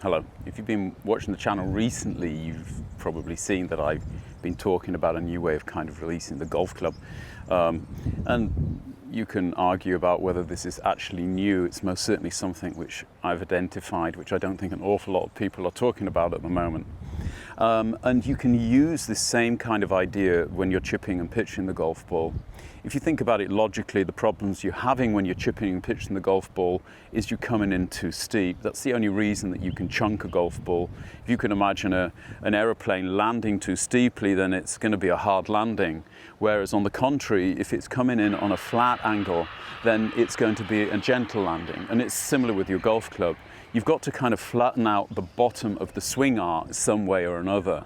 Hello. If you've been watching the channel recently, you've probably seen that I've been talking about a new way of kind of releasing the golf club. And you can argue about whether this is actually new. It's most certainly something which I've identified, which I don't think an awful lot of people are talking about at the moment. And you can use this same kind of idea when you're chipping and pitching the golf ball. If you think about it logically, the problems you're having when you're chipping and pitching the golf ball is you're coming in too steep. That's the only reason that you can chunk a golf ball. If you can imagine an aeroplane landing too steeply, then it's going to be a hard landing. Whereas on the contrary, if it's coming in on a flat angle, then it's going to be a gentle landing. And it's similar with your golf club. You've got to kind of flatten out the bottom of the swing arc some way or another.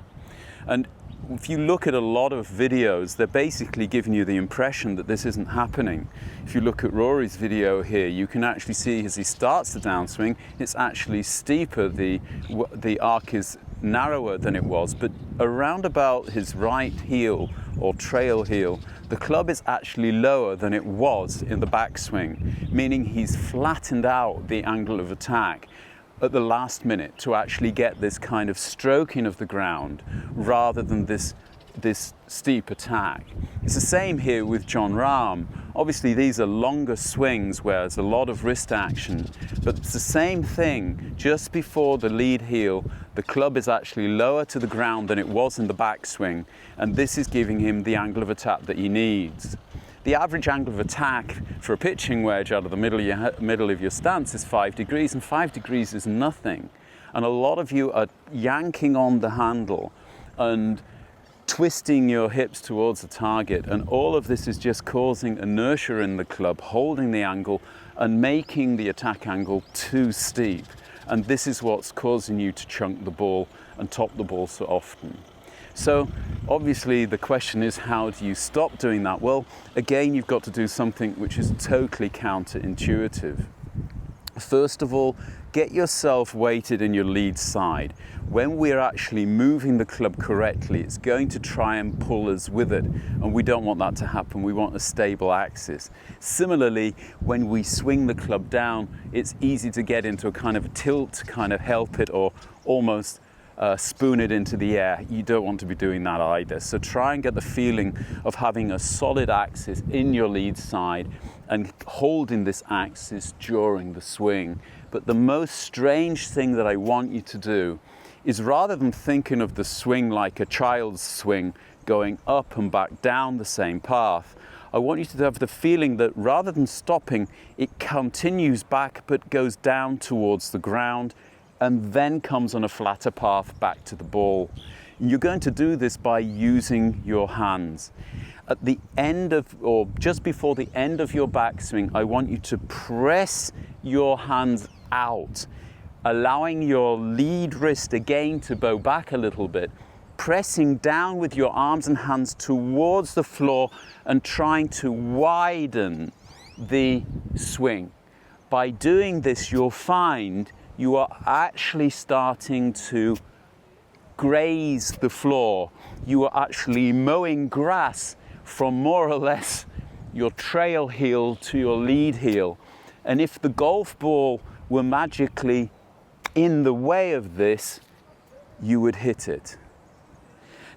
And if you look at a lot of videos, they're basically giving you the impression that this isn't happening. If you look at Rory's video here, you can actually see as he starts the downswing, it's actually steeper. The arc is narrower than it was, but around about his right heel or trail heel, the club is actually lower than it was in the backswing, meaning he's flattened out the angle of attack at the last minute to actually get this kind of stroking of the ground rather than this steep attack. It's the same here with Jon Rahm. Obviously these are longer swings where there's a lot of wrist action, but it's the same thing. Just before the lead heel, the club is actually lower to the ground than it was in the backswing, and this is giving him the angle of attack that he needs. The average angle of attack for a pitching wedge out of the middle of your stance is 5 degrees, and 5 degrees is nothing. And a lot of you are yanking on the handle and twisting your hips towards the target, and all of this is just causing inertia in the club, holding the angle and making the attack angle too steep. And this is what's causing you to chunk the ball and top the ball so often. So obviously the question is, how do you stop doing that? Well, again, you've got to do something which is totally counterintuitive. First of all, get yourself weighted in your lead side. When we're actually moving the club correctly, it's going to try and pull us with it, and we don't want that to happen. We want a stable axis. Similarly, when we swing the club down, it's easy to get into a kind of a tilt to kind of help it, or almost spoon it into the air. You don't want to be doing that either. So try and get the feeling of having a solid axis in your lead side and holding this axis during the swing. But the most strange thing that I want you to do is, rather than thinking of the swing like a child's swing, going up and back down the same path, I want you to have the feeling that rather than stopping, it continues back but goes down towards the ground and then comes on a flatter path back to the ball. And you're going to do this by using your hands. At the end of, or just before the end of your backswing, I want you to press your hands out, allowing your lead wrist again to bow back a little bit, pressing down with your arms and hands towards the floor and trying to widen the swing. By doing this, you'll find you are actually starting to graze the floor. You are actually mowing grass from more or less your trail heel to your lead heel. And if the golf ball were magically in the way of this, you would hit it.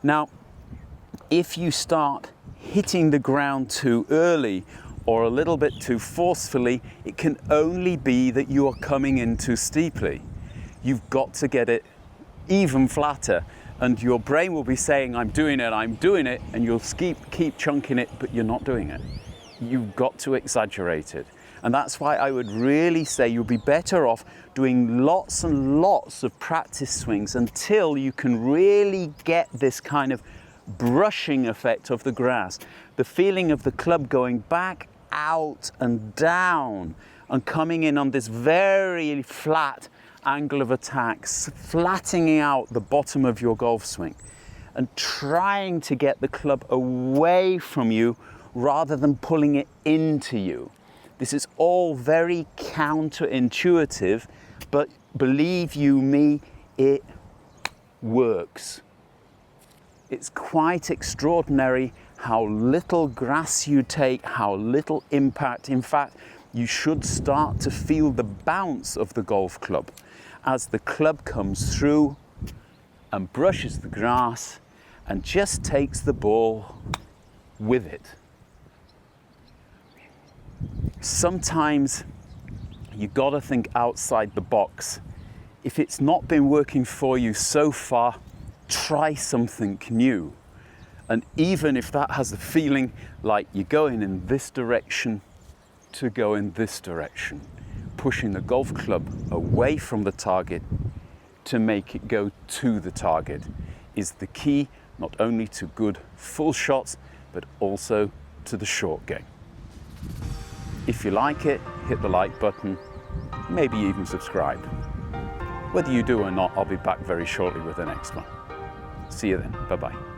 Now, if you start hitting the ground too early or a little bit too forcefully, it can only be that you are coming in too steeply. You've got to get it even flatter, and your brain will be saying, I'm doing it, and you'll keep chunking it, but you're not doing it. You've got to exaggerate it. And that's why I would really say you'll be better off doing lots and lots of practice swings until you can really get this kind of brushing effect of the grass. The feeling of the club going back, out and down and coming in on this very flat angle of attack, flattening out the bottom of your golf swing and trying to get the club away from you rather than pulling it into you. This is all very counterintuitive, but believe you me, it works. It's quite extraordinary how little grass you take, how little impact. In fact, you should start to feel the bounce of the golf club. as the club comes through and brushes the grass and just takes the ball with it. Sometimes you gotta think outside the box. If it's not been working for you so far, try something new. And even if that has the feeling like you're going in this direction, to go in this direction, pushing the golf club away from the target to make it go to the target is the key, not only to good full shots, but also to the short game. If you like it, hit the like button, maybe even subscribe. Whether you do or not, I'll be back very shortly with the next one. See you then, bye-bye.